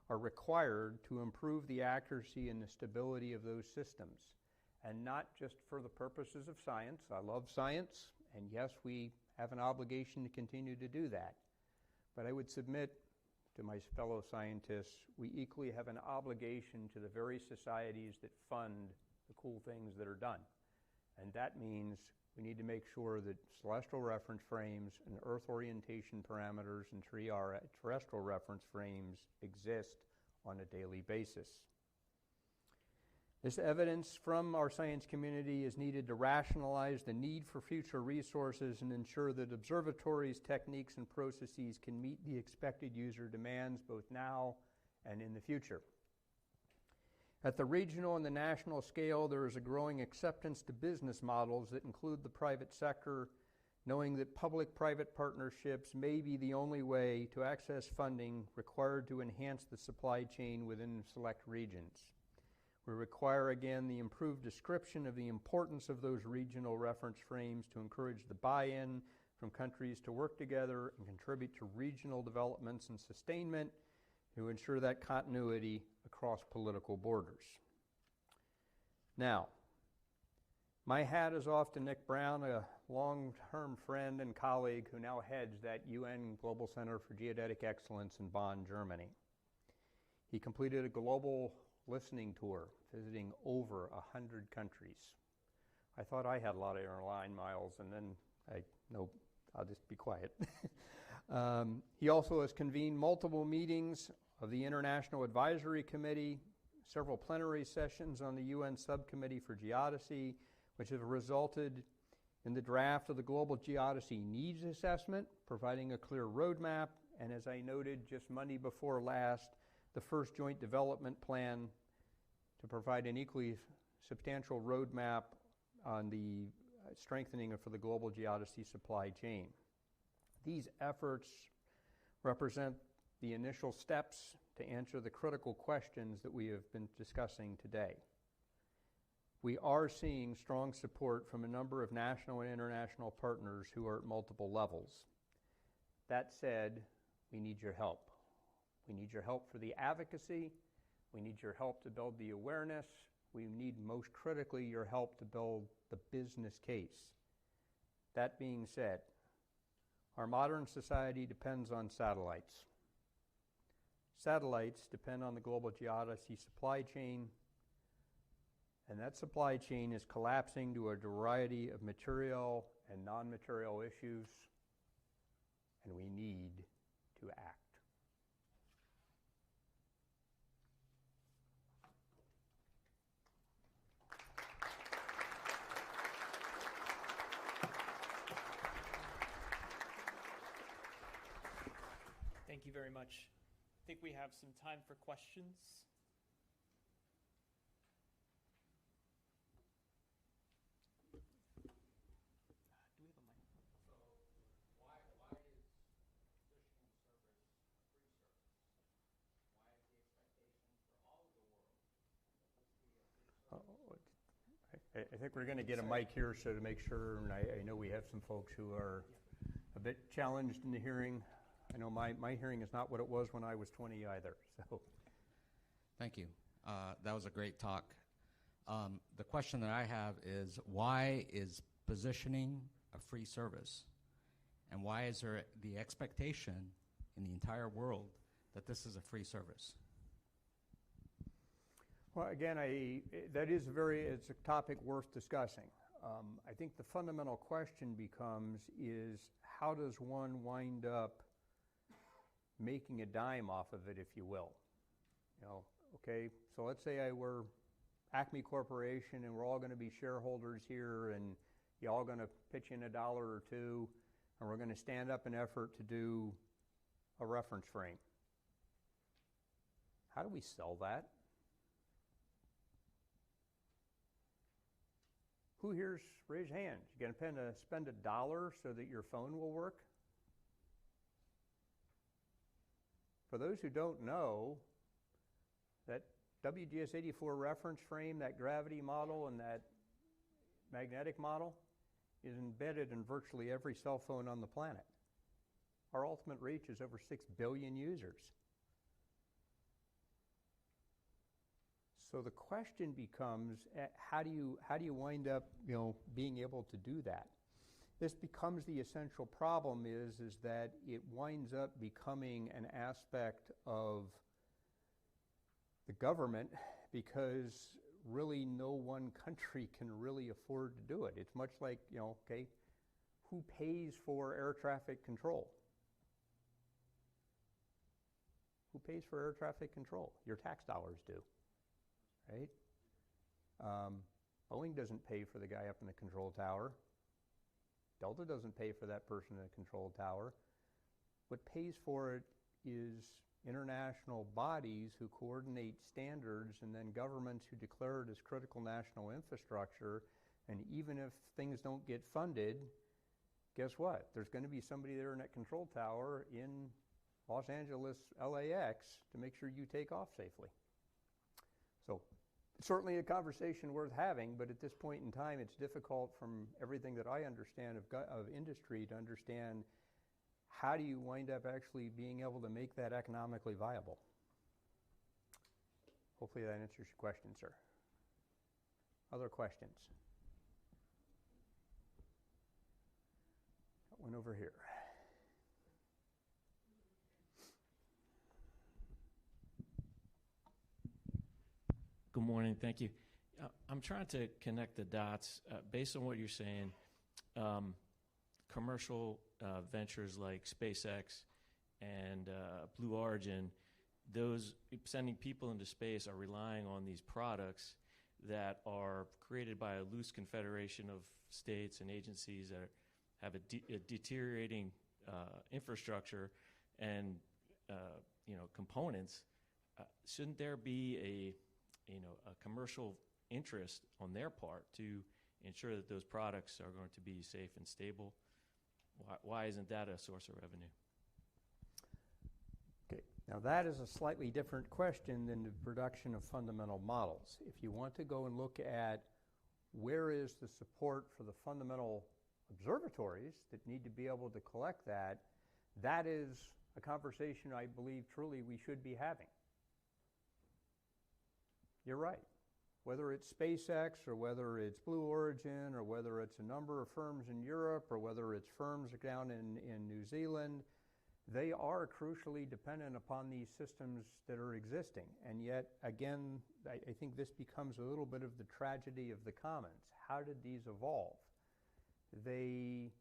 are required to improve the accuracy and the stability of those systems. And not just for the purposes of science. I love science, and yes, we have an obligation to continue to do that. But I would submit to my fellow scientists, we equally have an obligation to the very societies that fund the cool things that are done. And that means we need to make sure that celestial reference frames and Earth orientation parameters and terrestrial reference frames exist on a daily basis. This evidence from our science community is needed to rationalize the need for future resources and ensure that observatories, techniques, and processes can meet the expected user demands both now and in the future. At the regional and the national scale, there is a growing acceptance to business models that include the private sector, knowing that public-private partnerships may be the only way to access funding required to enhance the supply chain within select regions. We require, again, the improved description of the importance of those regional reference frames to encourage the buy-in from countries to work together and contribute to regional developments and sustainment to ensure that continuity across political borders. Now, my hat is off to Nick Brown, a long-term friend and colleague who now heads that UN Global Center for Geodetic Excellence in Bonn, Germany. He completed a global listening tour, visiting over 100 countries. I thought I had a lot of airline miles, and then I'll just be quiet. He also has convened multiple meetings of the International Advisory Committee, several plenary sessions on the UN Subcommittee for Geodesy, which have resulted in the draft of the Global Geodesy Needs Assessment, providing a clear roadmap, and as I noted just Monday before last, the first joint development plan to provide an equally substantial roadmap on the strengthening for the global geodesy supply chain. These efforts represent the initial steps to answer the critical questions that we have been discussing today. We are seeing strong support from a number of national and international partners who are at multiple levels. That said, we need your help. We need your help for the advocacy. We need your help to build the awareness. We need, most critically, your help to build the business case. That being said, our modern society depends on satellites. Satellites depend on the global geodesy supply chain, and that supply chain is collapsing to a variety of material and non-material issues, and we need to act. Thank you very much. I think we have some time for questions. Do we have a mic? So why is positioning I think we're going to get a mic here so to make sure, and I know we have some folks who are a bit challenged in the hearing. I know my hearing is not what it was when I was 20 either. So, thank you. That was a great talk. The question that I have is, why is positioning a free service? And why is there the expectation in the entire world that this is a free service? Well, again, it's a topic worth discussing. I think the fundamental question becomes is, how does one wind up making a dime off of it, if you will? You know, okay, so let's say we're Acme Corporation and we're all going to be shareholders here, and you're all going to pitch in $1 or $2, and we're going to stand up an effort to do a reference frame. How do we sell that? Who here's, raise hands, you going to spend $1 so that your phone will work? For those who don't know, that WGS-84 reference frame, that gravity model and that magnetic model is embedded in virtually every cell phone on the planet. Our ultimate reach is over 6 billion users. So the question becomes, how do you wind up, being able to do that? This becomes the essential problem is that it winds up becoming an aspect of the government because really no one country can really afford to do it. It's much like, okay, who pays for air traffic control? Who pays for air traffic control? Your tax dollars do, right? Boeing doesn't pay for the guy up in the control tower. Delta doesn't pay for that person in the control tower. What pays for it is international bodies who coordinate standards, and then governments who declare it as critical national infrastructure. And even if things don't get funded, guess what? There's going to be somebody there in that control tower in Los Angeles, LAX, to make sure you take off safely. So it's certainly a conversation worth having, but at this point in time, it's difficult from everything that I understand of industry to understand how do you wind up actually being able to make that economically viable. Hopefully that answers your question, sir. Other questions? Got one over here. Good morning, thank you. I'm trying to connect the dots based on what you're saying. Commercial ventures like SpaceX and Blue Origin, those sending people into space are relying on these products that are created by a loose confederation of states and agencies that have a deteriorating infrastructure and components. Shouldn't there be a commercial interest on their part to ensure that those products are going to be safe and stable? Why isn't that a source of revenue? Okay, now that is a slightly different question than the production of fundamental models. If you want to go and look at where is the support for the fundamental observatories that need to be able to collect that, that is a conversation I believe truly we should be having. You're right. Whether it's SpaceX or whether it's Blue Origin or whether it's a number of firms in Europe or whether it's firms down in New Zealand, they are crucially dependent upon these systems that are existing. And yet, again, I think this becomes a little bit of the tragedy of the commons. How did these evolve? They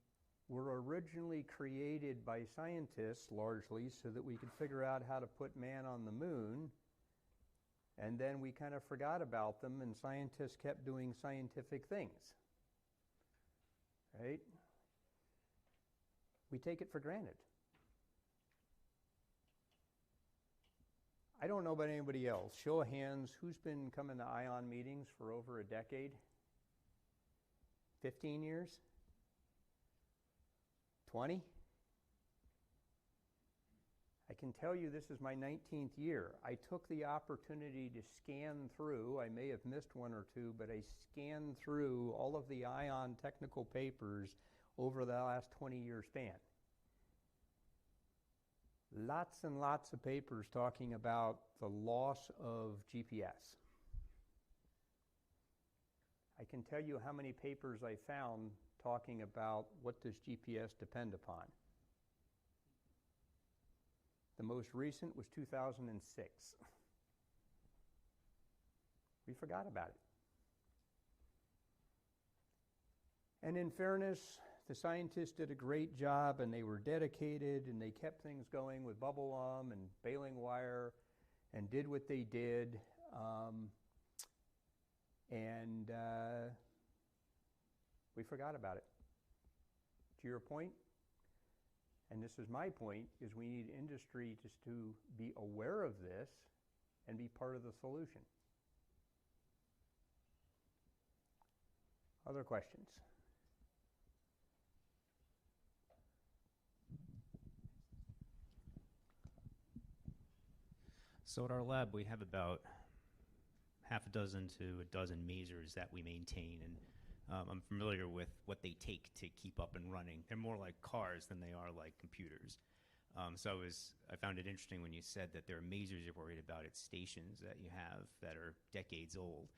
were originally created by scientists largely so that we could figure out how to put man on the moon. And then we kind of forgot about them, and scientists kept doing scientific things, right? We take it for granted. I don't know about anybody else. Show of hands, who's been coming to ION meetings for over a decade? 15 years? 20? I I can tell you this is my 19th year. I took the opportunity to scan through, I may have missed one or two, but I scanned through all of the ION technical papers over the last 20-year span. Lots and lots of papers talking about the loss of GPS. I can tell you how many papers I found talking about what does GPS depend upon. The most recent was 2006. We forgot about it. And in fairness, the scientists did a great job, and they were dedicated, and they kept things going with bubble and baling wire and did what they did. And we forgot about it. To your point, and this is my point, is we need industry just to be aware of this and be part of the solution. Other questions? So at our lab, we have about half a dozen to a dozen masers that we maintain, and I'm familiar with what they take to keep up and running. They're more like cars than they are like computers. So I found it interesting when you said that there are masers you're worried about at stations that you have that are decades old.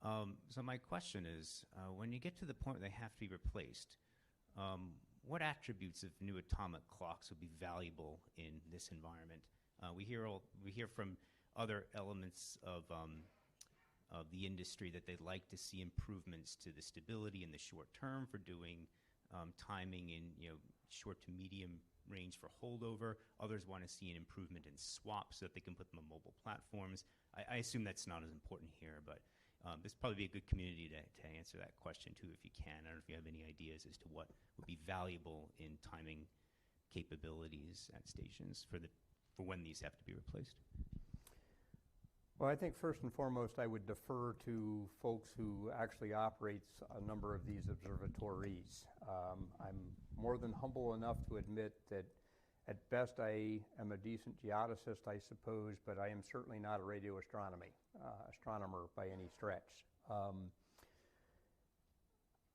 So my question is, when you get to the point where they have to be replaced, what attributes of new atomic clocks would be valuable in this environment? We hear from other elements of the industry that they'd like to see improvements to the stability in the short term for doing timing in short to medium range for holdover. Others want to see an improvement in swaps so that they can put them on mobile platforms. I assume that's not as important here, but this probably be a good community to answer that question too, if you can. I don't know if you have any ideas as to what would be valuable in timing capabilities at stations for when these have to be replaced. Well, I think first and foremost, I would defer to folks who actually operates a number of these observatories. I'm more than humble enough to admit that at best I am a decent geodesist, I suppose, but I am certainly not a radio astronomer by any stretch.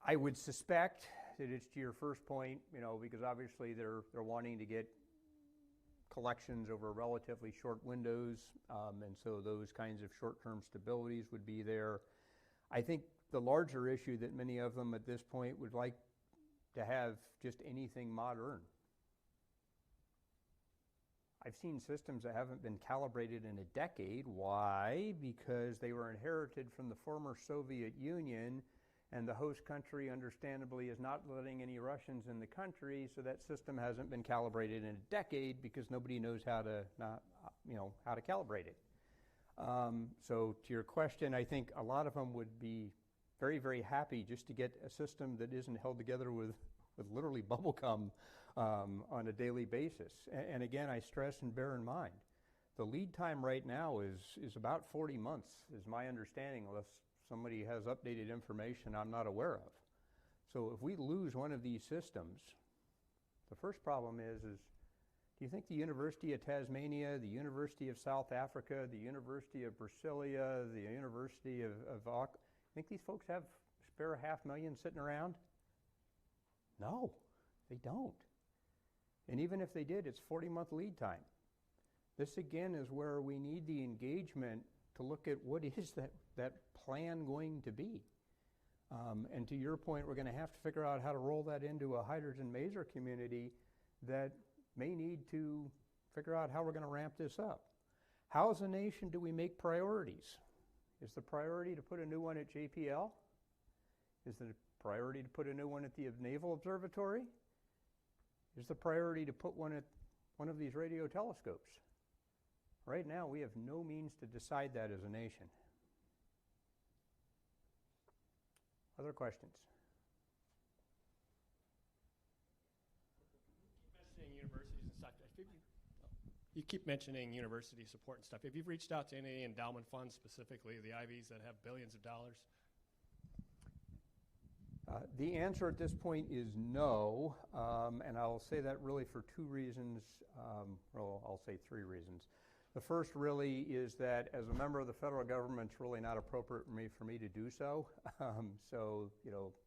I would suspect that it's to your first point, because obviously they're wanting to get collections over relatively short windows, and so those kinds of short-term stabilities would be there. I think the larger issue that many of them at this point would like to have just anything modern. I've seen systems that haven't been calibrated in a decade. Why? Because they were inherited from the former Soviet Union, and the host country understandably is not letting any Russians in the country, so that system hasn't been calibrated in a decade because nobody knows how to calibrate it. So to your question, I think a lot of them would be very, very happy just to get a system that isn't held together with literally bubble gum on a daily basis. And again, I stress and bear in mind, the lead time right now is about 40 months, is my understanding, unless somebody has updated information I'm not aware of. So if we lose one of these systems, the first problem is do you think the University of Tasmania, the University of South Africa, the University of Brasilia, the University of Auckland, think these folks have spare $500,000 sitting around? No, they don't. And even if they did, it's 40-month lead time. This again is where we need the engagement to look at what is that plan going to be. And to your point, we're going to have to figure out how to roll that into a hydrogen maser community that may need to figure out how we're going to ramp this up. How as a nation do we make priorities? Is the priority to put a new one at JPL? Is the priority to put a new one at the Naval Observatory? Is the priority to put one at one of these radio telescopes? Right now, we have no means to decide that as a nation. Other questions? You keep mentioning university support and stuff. Have you reached out to any endowment funds, specifically the Ivies that have billions of dollars? The answer at this point is no, and I'll say that really for two reasons. Well, I'll say three reasons. The first really is that as a member of the federal government, it's really not appropriate for me to do so. So,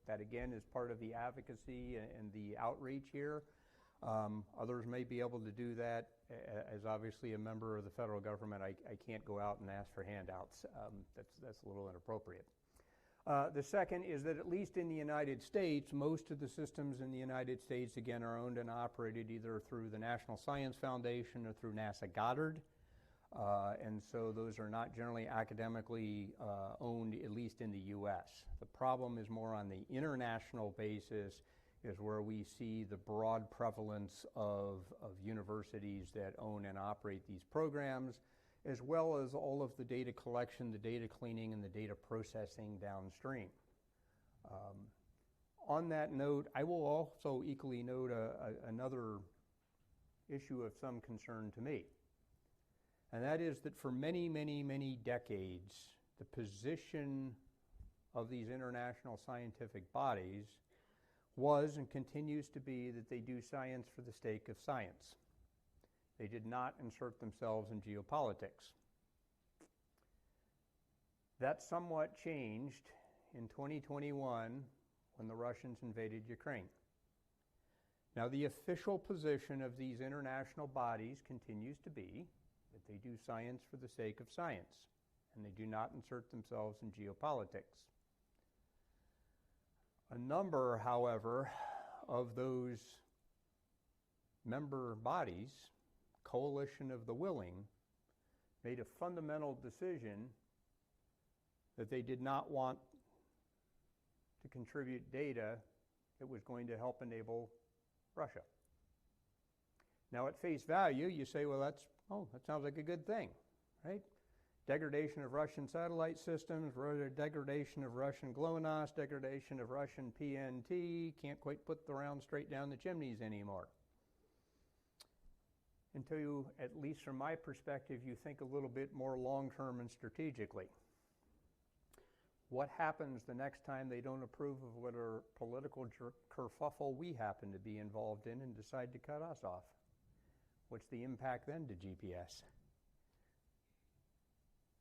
that again is part of the advocacy and the outreach here. Others may be able to do that. As obviously a member of the federal government, I can't go out and ask for handouts. That's a little inappropriate. The second is that at least in the United States, most of the systems in the United States, again, are owned and operated either through the National Science Foundation or through NASA Goddard. And so those are not generally academically owned, at least in the U.S. The problem is more on the international basis, is where we see the broad prevalence of universities that own and operate these programs, as well as all of the data collection, the data cleaning, and the data processing downstream. On that note, I will also equally note another issue of some concern to me. And that is that for many, many, many decades, the position of these international scientific bodies was and continues to be that they do science for the sake of science. They did not insert themselves in geopolitics. That somewhat changed in 2021 when the Russians invaded Ukraine. Now, the official position of these international bodies continues to be that they do science for the sake of science, and they do not insert themselves in geopolitics. A number, however, of those member bodies, coalition of the willing, made a fundamental decision that they did not want to contribute data that was going to help enable Russia. Now, at face value, you say, well, that sounds like a good thing, right? Degradation of Russian satellite systems, degradation of Russian GLONASS, degradation of Russian PNT, can't quite put the round straight down the chimneys anymore. Until you, at least from my perspective, you think a little bit more long-term and strategically. What happens the next time they don't approve of whatever political kerfuffle we happen to be involved in and decide to cut us off? What's the impact then to GPS?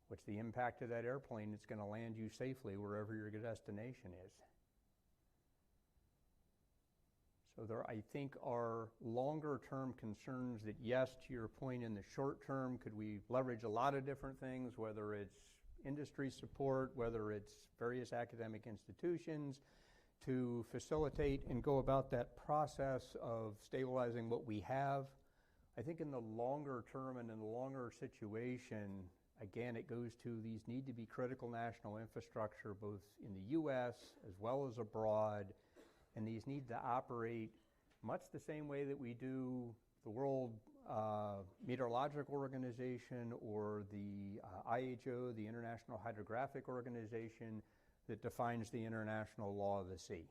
What's the impact of that airplane that's going to land you safely wherever your destination is? So there, I think, are longer-term concerns that, yes, to your point, in the short term, could we leverage a lot of different things, whether it's industry support, whether it's various academic institutions, to facilitate and go about that process of stabilizing what we have. I think in the longer term and in the longer situation, again, it goes to these need to be critical national infrastructure, both in the U.S. as well as abroad, and these need to operate much the same way that we do the World Meteorological Organization or the IHO, the International Hydrographic Organization, that defines the international law of the sea.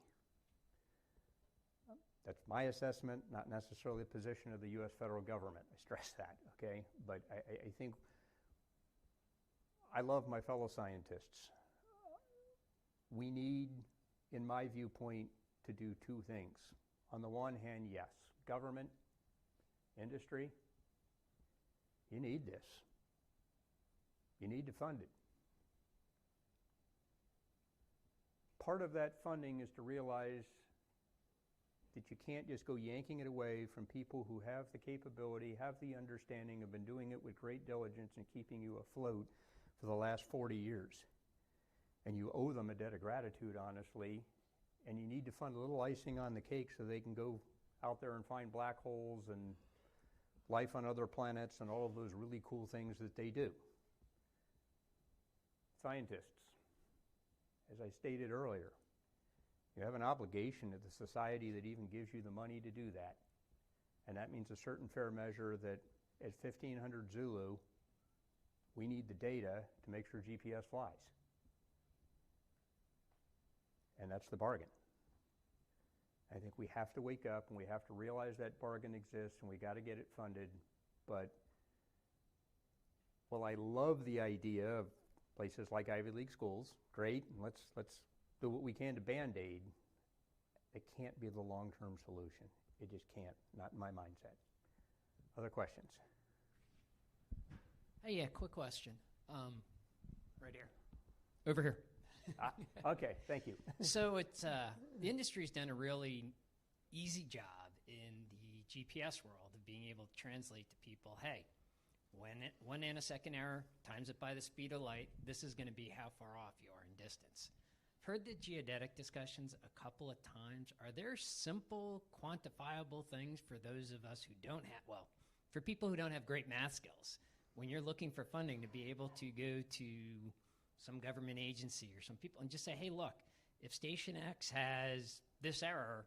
That's my assessment, not necessarily the position of the U.S. federal government. I stress that, okay? But I think I love my fellow scientists. We need, in my viewpoint, to do two things. On the one hand, yes, government, industry, you need this. You need to fund it. Part of that funding is to realize that you can't just go yanking it away from people who have the capability, have the understanding, have been doing it with great diligence and keeping you afloat for the last 40 years. And you owe them a debt of gratitude, honestly, and you need to fund a little icing on the cake so they can go out there and find black holes and life on other planets and all of those really cool things that they do. Scientists, as I stated earlier, you have an obligation to the society that even gives you the money to do that. And that means a certain fair measure that at 1500 Zulu, we need the data to make sure GPS flies. And that's the bargain. I think we have to wake up and we have to realize that bargain exists and we got to get it funded. But while I love the idea of places like Ivy League schools, great, and let's do what we can to Band-Aid. It can't be the long-term solution. It just can't, not in my mindset. Other questions? Hey, yeah, quick question. Right here. Over here. Okay, thank you. So it's the industry's done a really easy job in the GPS world of being able to translate to people, hey, when 1 nanosecond error times it by the speed of light, this is going to be how far off you are in distance. I've heard the geodetic discussions a couple of times. Are there simple, quantifiable things for those of us who don't have, well, for people who don't have great math skills, when you're looking for funding to be able to go to some government agency or some people and just say, hey, look, if station X has this error,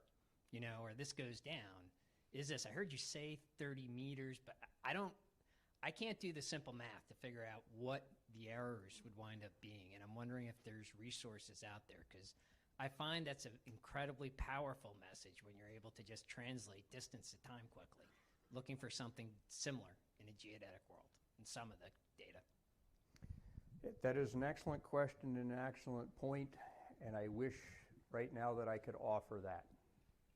you know, or this goes down, is this? I heard you say 30 meters, but I can't do the simple math to figure out what the errors would wind up being. And I'm wondering if there's resources out there, because I find that's an incredibly powerful message when you're able to just translate distance to time quickly, looking for something similar in a geodetic world in some of the data. That is an excellent question and an excellent point, and I wish right now that I could offer that.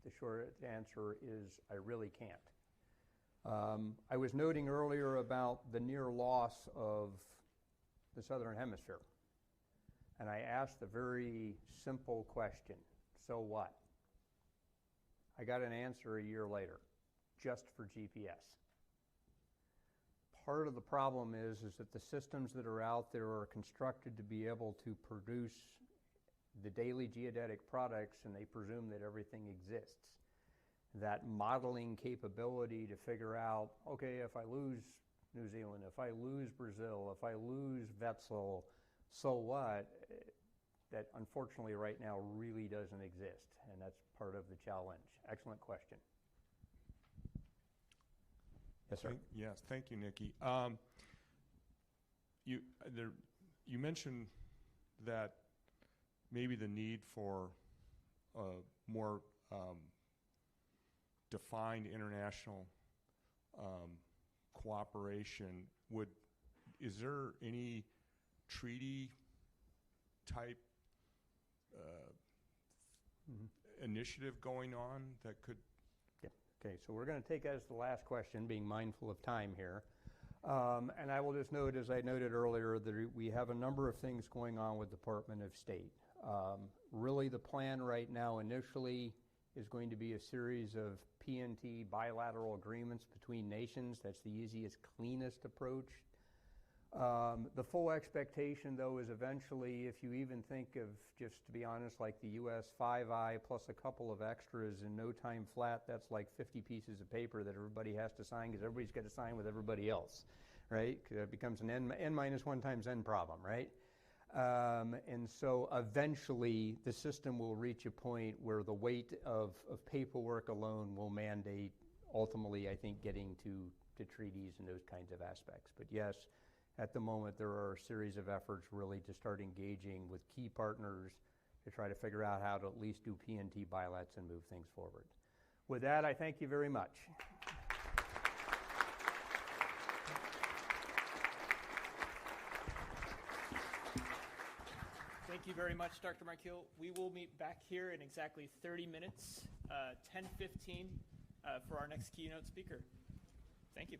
The short answer is I really can't. I was noting earlier about the near loss of the Southern Hemisphere, and I asked a very simple question, so what? I got an answer a year later, just for GPS. Part of the problem is that the systems that are out there are constructed to be able to produce the daily geodetic products, and they presume that everything exists. That modeling capability to figure out, okay, if I lose New Zealand, if I lose Brazil, if I lose Wetzel, so what? That unfortunately right now really doesn't exist, and that's part of the challenge. Excellent question. Yes, sir. Yes, thank you, Nikki. You mentioned that maybe the need for more defined international cooperation is there any treaty type initiative going on that could? Yeah. Okay, so we're going to take as the last question, being mindful of time here. And I will just note, as I noted earlier, that we have a number of things going on with Department of State. Really the plan right now initially is going to be a series of PNT bilateral agreements between nations. That's the easiest, cleanest approach. The full expectation, though, is eventually, if you even think of, just to be honest, like the US 5I plus a couple of extras in no time flat, that's like 50 pieces of paper that everybody has to sign because everybody's got to sign with everybody else, right? It becomes an n minus 1 times n problem, right? And so eventually the system will reach a point where the weight of paperwork alone will mandate ultimately, I think, getting to treaties and those kinds of aspects. But yes, at the moment there are a series of efforts really to start engaging with key partners to try to figure out how to at least do PNT bilats and move things forward. With that, I thank you very much. Thank you very much, Dr. Markiel. We will meet back here in exactly 30 minutes, 10:15, for our next keynote speaker. Thank you.